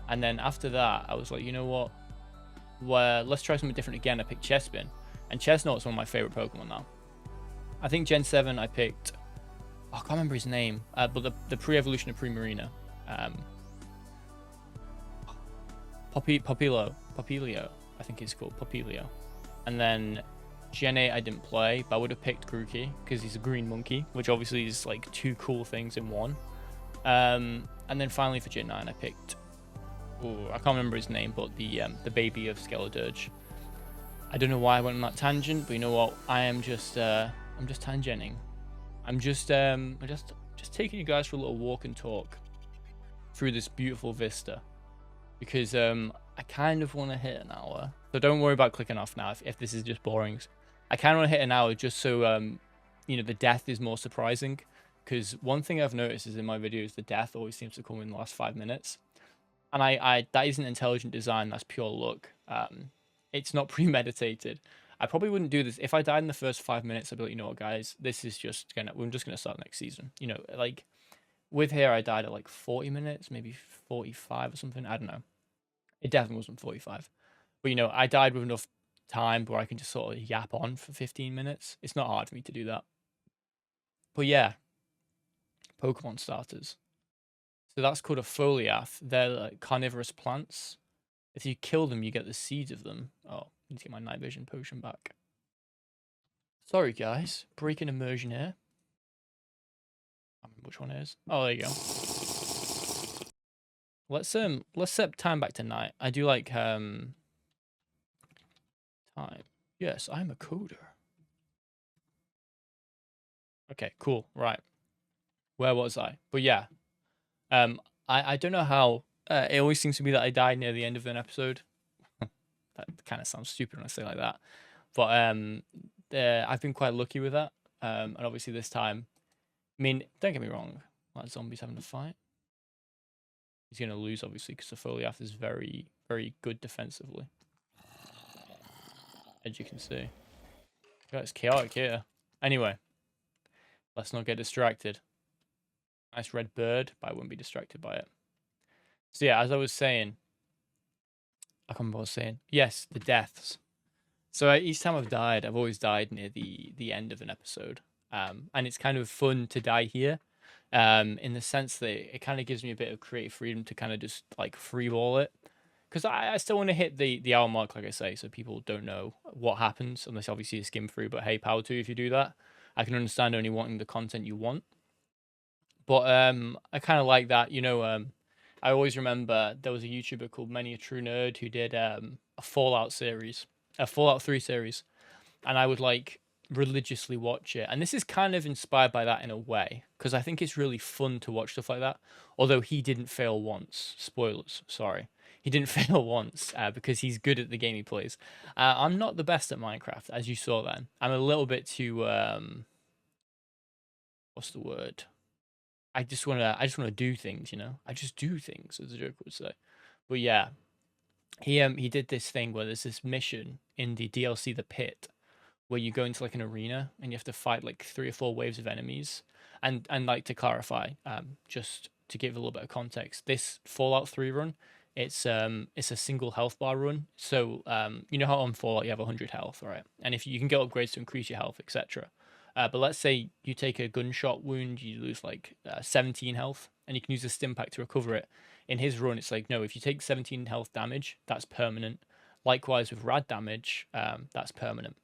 And then after that, I was like, you know what? Well, let's try something different again. I picked Chespin. And Chestnut's one of my favorite Pokemon now. I think Gen 7, I picked... Oh, I can't remember his name. But the pre-evolution of Primarina. Popilio, I think it's called. Popilio. And then Gen 8 I didn't play, but I would have picked Grookey because he's a green monkey, which obviously is like 2 cool things in one. And then finally for Gen 9 I picked, I can't remember his name, but the baby of Skeledirge. I don't know why I went on that tangent, but you know what? I'm just tangenting. I'm just taking you guys for a little walk and talk through this beautiful vista, because I kind of want to hit an hour. So don't worry about clicking off now if this is just boring. I kind of want to hit an hour just so, you know, the death is more surprising. Because one thing I've noticed is in my videos, the death always seems to come in the last 5 minutes. And that isn't intelligent design, that's pure luck. It's not premeditated. I probably wouldn't do this. If I died in the first 5 minutes, I'd be like, you know what, guys, this is just we're just gonna start next season. You know, like, with here, I died at like 40 minutes, maybe 45 or something. I don't know. It definitely wasn't 45. But, you know, I died with enough time where I can just sort of yap on for 15 minutes. It's not hard for me to do that. But yeah, Pokemon starters. So that's called a Foliath. They're like carnivorous plants. If you kill them, you get the seeds of them. Oh, I need to get my night vision potion back. Sorry, guys. Breaking immersion here. I don't remember which one it is. Oh, there you go. Let's set time back to night. I do like time. Yes, I'm a coder. Okay, cool. Right. Where was I? But yeah. I don't know how it always seems to be that I die near the end of an episode. That kind of sounds stupid when I say it like that. But I've been quite lucky with that. And obviously this time, I mean, don't get me wrong, like zombies having a fight. He's going to lose, obviously, because the Foliath is very, very good defensively. As you can see. Yeah, it's chaotic here. Anyway, let's not get distracted. Nice red bird, but I wouldn't be distracted by it. So yeah, as I was saying, I can't remember what I was saying. Yes, the deaths. So each time I've died, I've always died near the end of an episode. And it's kind of fun to die here. In the sense that it kind of gives me a bit of creative freedom to kind of just like freeball it. Because I still want to hit the hour mark, like I say, so people don't know what happens, unless obviously you skim through. But hey, power to you if you do that. I can understand only wanting the content you want. But I kind of like that, you know. I always remember there was a YouTuber called Many a True Nerd who did a Fallout series, a Fallout 3 series, and I would like religiously watch it. And this is kind of inspired by that in a way, because I think it's really fun to watch stuff like that. Although he didn't fail once. Spoilers, sorry. He didn't fail once because he's good at the game he plays. I'm not the best at Minecraft, as you saw then. I'm a little bit too what's the word? I just wanna do things, you know. I just do things, as the joke would say. But yeah, he did this thing where there's this mission in the DLC The Pit, where you go into like an arena and you have to fight like 3 or 4 waves of enemies. And like, to clarify, just to give a little bit of context, this Fallout 3 run, it's a single health bar run. So you know how on Fallout you have 100 health, right? And if you can get upgrades to increase your health, etc. But let's say you take a gunshot wound, you lose like 17 health, and you can use a stim pack to recover it. In his run, it's like, no, if you take 17 health damage, that's permanent. Likewise with rad damage, that's permanent.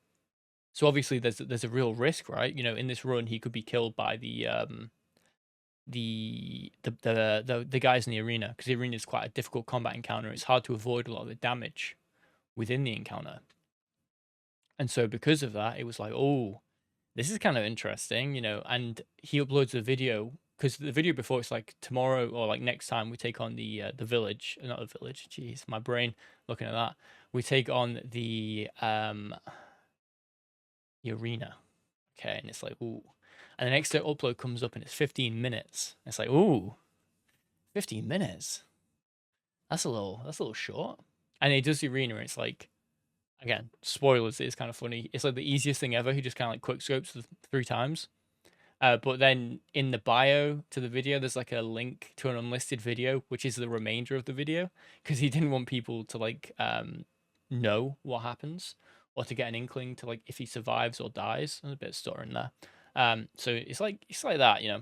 So obviously there's a real risk, right? You know, in this run, he could be killed by the guys in the arena, because the arena is quite a difficult combat encounter. It's hard to avoid a lot of the damage within the encounter. And so because of that, it was like, oh, this is kind of interesting, you know. And he uploads a video because the video before it's like tomorrow or like next time we take on the village, not the village. Jeez, my brain looking at that. We take on the arena. Okay, and it's like ooh, and the next day upload comes up and it's 15 minutes. It's like ooh, 15 minutes. That's a little short. And he does the arena and it's like again, spoilers, it's kind of funny. It's like the easiest thing ever. He just kind of like quick scopes 3 times. But then in the bio to the video, there's like a link to an unlisted video, which is the remainder of the video, because he didn't want people to like know what happens or to get an inkling to like if he survives or dies. There's a bit of stuttering there. So it's like that, you know,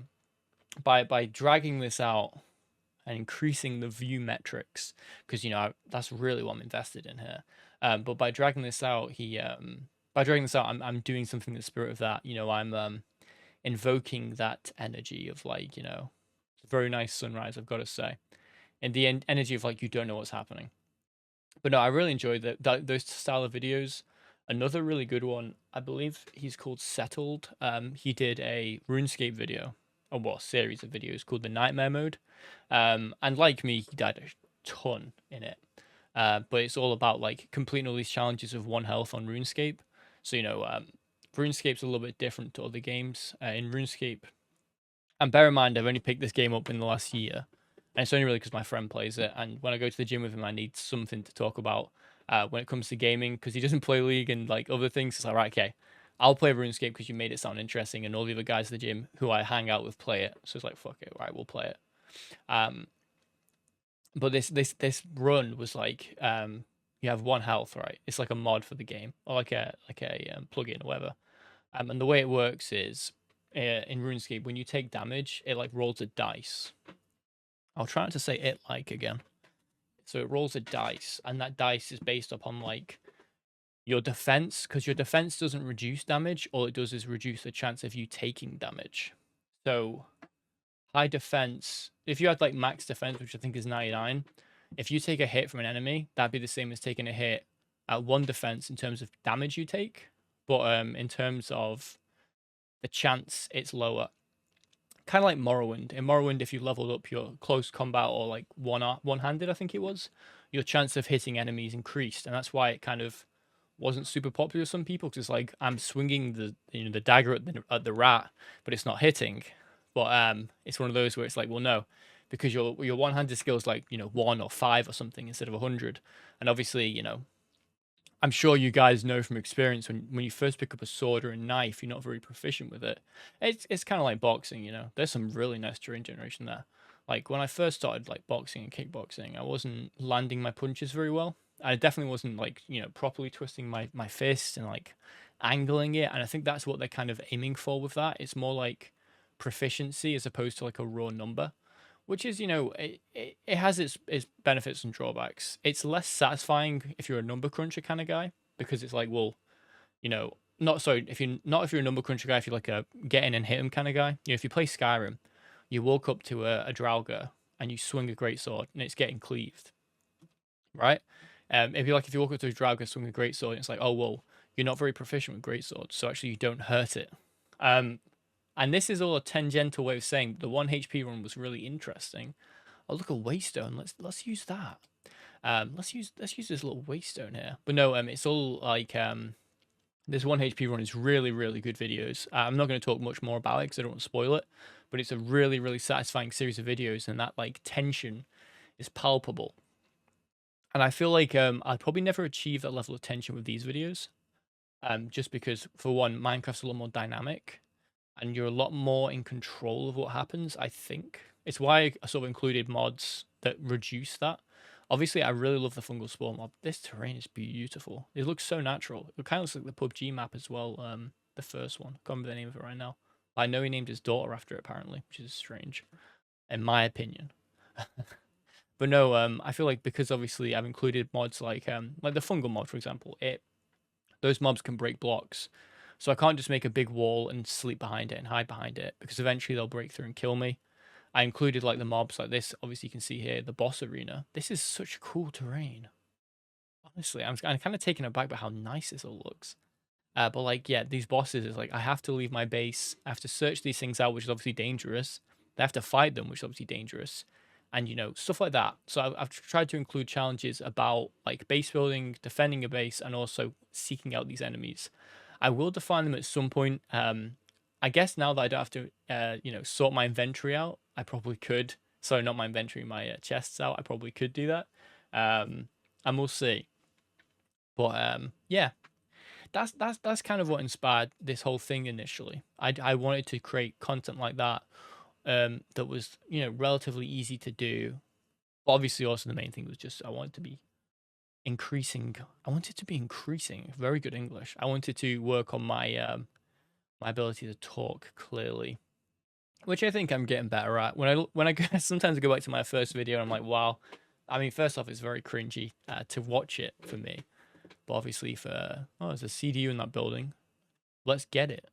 by dragging this out and increasing the view metrics, because you know that's really what I'm invested in here. But by dragging this out, I'm doing something in the spirit of that. You know, I'm invoking that energy of like, you know, it's a very nice sunrise, I've got to say, and the energy of like you don't know what's happening. But no, I really enjoyed those style of videos. Another really good one, I believe he's called Settled. He did a RuneScape video, or what, series of videos called the Nightmare Mode. And like me, he died a ton in it. But it's all about like completing all these challenges with 1 health on RuneScape. So you know, RuneScape's a little bit different to other games. In RuneScape, and bear in mind, I've only picked this game up in the last year, and it's only really because my friend plays it. And when I go to the gym with him, I need something to talk about when it comes to gaming, because he doesn't play League and like other things. It's like, right, okay, I'll play RuneScape because you made it sound interesting, and all the other guys at the gym who I hang out with play it. So it's like, fuck it, right, we'll play it. But this run was like, you have 1 health, right? It's like a mod for the game, or like a plugin or whatever. And the way it works is in RuneScape, when you take damage, it like rolls a dice. I'll try not to say it like again. So it rolls a dice, and that dice is based upon like your defense, because your defense doesn't reduce damage. All it does is reduce the chance of you taking damage. So high defense, if you had like max defense, which I think is 99, if you take a hit from an enemy, that'd be the same as taking a hit at 1 defense in terms of damage you take. But in terms of the chance, it's lower. Kind of like Morrowind. In Morrowind, if you leveled up your close combat or like one-handed, I think it was, your chance of hitting enemies increased, and that's why it kind of wasn't super popular with some people, because it's like I'm swinging the dagger at the rat, but it's not hitting. But it's one of those where it's like, well, no, because your one-handed skill is like 1 or 5 or something instead of 100, and obviously I'm sure you guys know from experience when you first pick up a sword or a knife, you're not very proficient with it. It's kind of like boxing, you know. There's some really nice terrain generation there. Like when I first started like boxing and kickboxing, I wasn't landing my punches very well. I definitely wasn't like properly twisting my fist and like angling it. And I think that's what they're kind of aiming for with that. It's more like proficiency as opposed to like a raw number, which is it has its benefits and drawbacks. It's less satisfying if you're a number cruncher kind of guy, because it's like, well, not so if you're a number cruncher guy, if you're like a get in and hit him kind of guy. If you play Skyrim, you walk up to a Draugr and you swing a great sword and it's getting cleaved, right? If you walk up to a Draugr, swing a great sword, and it's like, oh well, you're not very proficient with great swords, so actually you don't hurt it. And this is all a tangential way of saying the 1 HP run was really interesting. Oh, look, a waystone. Let's use that. Let's use this little waystone here. But no, it's all like this 1 HP run is really, really good videos. I'm not going to talk much more about it because I don't want to spoil it. But it's a really, really satisfying series of videos, and that like tension is palpable. And I feel like I'd probably never achieve that level of tension with these videos. Just because, for one, Minecraft's a lot more dynamic, and you're a lot more in control of what happens, I think. It's why I sort of included mods that reduce that. Obviously, I really love the fungal spore mob. This terrain is beautiful. It looks so natural. It kind of looks like the PUBG map as well, the first one. I can't remember the name of it right now. I know he named his daughter after it, apparently, which is strange, in my opinion. But no, I feel like because obviously I've included mods like the fungal mod, for example, those mobs can break blocks. So I can't just make a big wall and sleep behind it and hide behind it, because eventually they'll break through and kill me. I included like the mobs like this. Obviously you can see here the boss arena. This is such cool terrain. Honestly, I'm kind of taken aback by how nice this all looks. But like, yeah, these bosses is like I have to leave my base. I have to search these things out, which is obviously dangerous. they have to fight them, which is obviously dangerous, and stuff like that. So I've tried to include challenges about like base building, defending a base, and also seeking out these enemies. I will define them at some point. I guess now that I don't have to, sort my inventory out, I probably could. Sorry, not my inventory, my chests out. I probably could do that, and we'll see. But yeah, that's kind of what inspired this whole thing initially. I wanted to create content like that, that was relatively easy to do. But obviously, also the main thing was just I wanted to be increasing. I wanted to be increasing. Very good English. I wanted to work on my ability to talk clearly, which I think I'm getting better at. When I sometimes I go back to my first video and I'm like, wow. I mean, first off, it's very cringy to watch it for me. But obviously, there's a CDU in that building. Let's get it.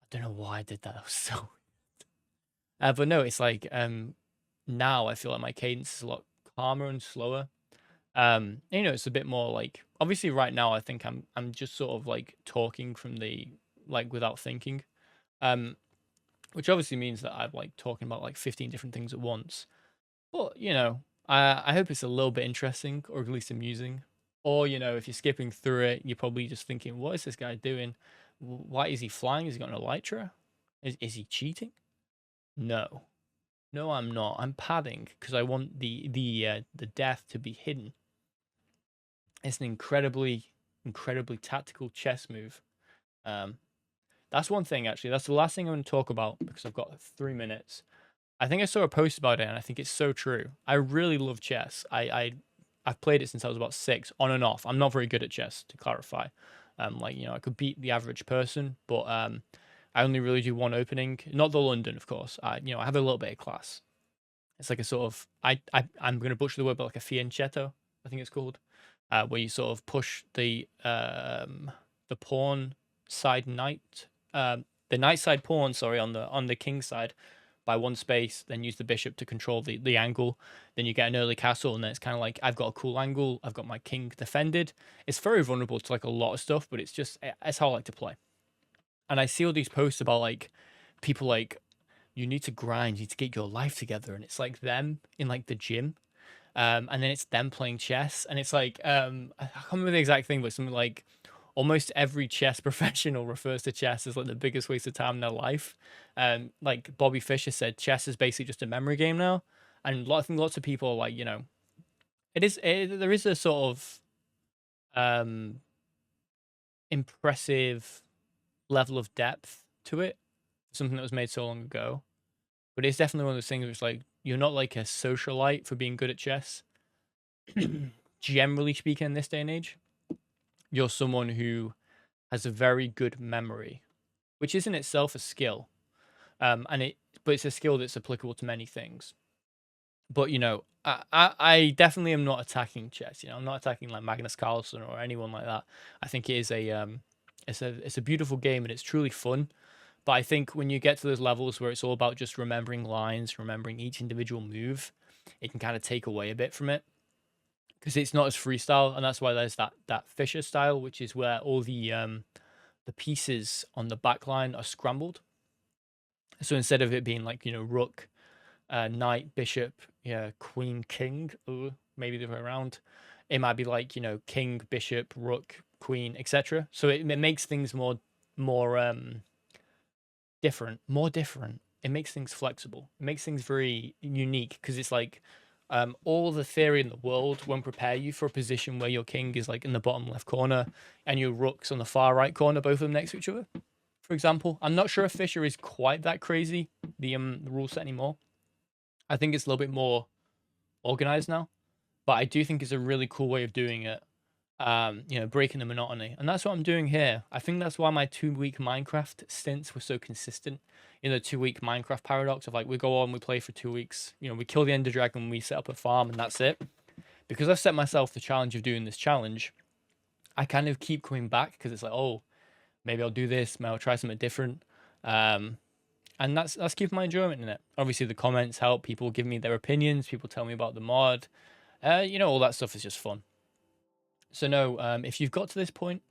I don't know why I did that. That was so. But no, it's like now I feel like my cadence is a lot calmer and slower. It's a bit more like obviously right now I think I'm just sort of like talking from the like without thinking. Which obviously means that I'm like talking about like 15 different things at once. But I hope it's a little bit interesting or at least amusing. Or if you're skipping through it, you're probably just thinking, what is this guy doing? Why is he flying? Is he got an elytra? Is he cheating? No. No, I'm not. I'm padding because I want the death to be hidden. It's an incredibly tactical chess move. That's one thing actually. That's the last thing I'm going to talk about because I've got 3 minutes. I think I saw a post about it and I think it's so true. I really love chess. I've played it since I was about 6, on and off. I'm not very good at chess, to clarify. I could beat the average person, but I only really do one opening. Not the London, of course. I have a little bit of class. It's like a sort of I'm going to butcher the word, but like a fianchetto, I think it's called, where you sort of push the pawn side knight, the knight side pawn, sorry, on the king side by one space, then use the bishop to control the angle. Then you get an early castle, and then it's kind of like I've got a cool angle. I've got my king defended. It's very vulnerable to like a lot of stuff, but it's how I like to play. And I see all these posts about like people like you need to grind, you need to get your life together, and it's like them in like the gym, and then it's them playing chess, and it's like I can't remember the exact thing, but something like almost every chess professional refers to chess as like the biggest waste of time in their life. Like Bobby Fischer said, chess is basically just a memory game now, and I think lots of people are like there is a sort of impressive level of depth to it, something that was made so long ago. But it's definitely one of those things where it's like you're not like a socialite for being good at chess. Generally speaking, in this day and age, you're someone who has a very good memory, which is in itself a skill. But it's a skill that's applicable to many things. But I definitely am not attacking chess. I'm not attacking like Magnus Carlsen or anyone like that. I think it is it's a beautiful game and it's truly fun. But I think when you get to those levels where it's all about just remembering lines, remembering each individual move, it can kind of take away a bit from it because it's not as freestyle, and that's why there's that Fisher style, which is where all the pieces on the back line are scrambled. So instead of it being like rook, knight, bishop, queen, king, maybe the other way around, it might be like king, bishop, rook, queen, etc. So it makes things more different. It makes things flexible. It makes things very unique because it's like all the theory in the world won't prepare you for a position where your king is like in the bottom left corner and your rook's on the far right corner, both of them next to each other. For example, I'm not sure if Fisher is quite that crazy, the rule set anymore. I think it's a little bit more organized now, but I do think it's a really cool way of doing it. Breaking the monotony. And that's what I'm doing here. I think that's why my 2-week Minecraft stints were so consistent. The 2-week Minecraft paradox of like, we go on, we play for 2 weeks, we kill the Ender Dragon, we set up a farm, and that's it. Because I've set myself the challenge of doing this challenge, I kind of keep coming back because it's like, oh, maybe I'll do this, maybe I'll try something different. And that's keeping my enjoyment in it. Obviously, the comments help. People give me their opinions. People tell me about the mod. All that stuff is just fun. So no, if you've got to this point,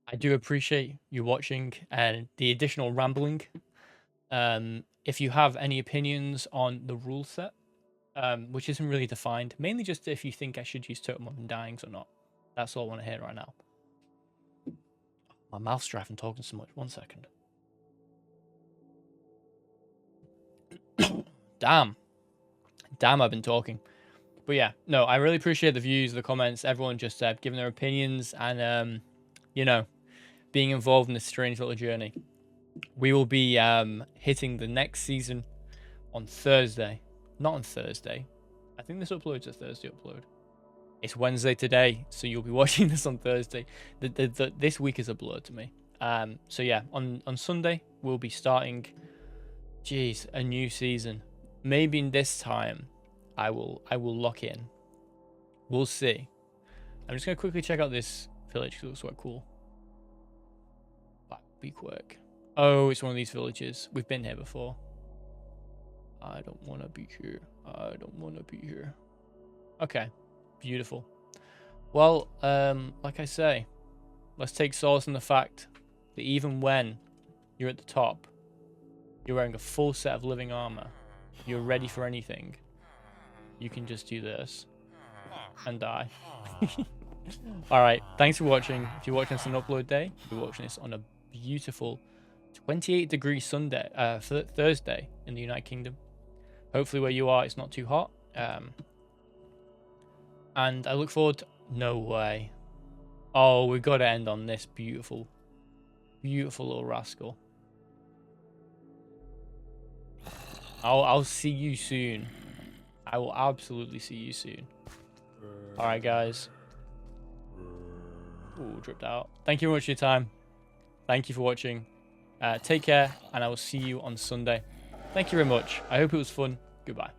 I do appreciate you watching and the additional rambling. if you have any opinions on the rule set, which isn't really defined, mainly just if you think I should use totem undyings or not. That's all I want to hear right now. My mouth's dry from talking so much. 1 second. Damn, I've been talking. But yeah, no, I really appreciate the views, the comments, everyone just giving their opinions and, you know, being involved in this strange little journey. We will be hitting the next season on Thursday. Not on Thursday. I think this upload's a Thursday upload. It's Wednesday today, so you'll be watching this on Thursday. This week is a blur to me. So yeah, on Sunday, we'll be starting, a new season. Maybe in this time, I will lock in. We'll see. I'm just going to quickly check out this village because it looks quite cool. Be quick. Oh, it's one of these villages. We've been here before. I don't want to be here. I don't want to be here. Okay. Beautiful. Well, like I say, let's take solace in the fact that even when you're at the top, you're wearing a full set of living armor, you're ready for anything, you can just do this and die. Alright, thanks for watching. If you're watching this on upload day, you're watching this on a beautiful 28-degree Sunday, Thursday in the United Kingdom. Hopefully where you are, it's not too hot. And I look forward to... No way. Oh, we've got to end on this beautiful, beautiful little rascal. I'll see you soon. I will absolutely see you soon. Alright, guys. Ooh, dripped out. Thank you very much for your time. Thank you for watching. Take care, and I will see you on Sunday. Thank you very much. I hope it was fun. Goodbye.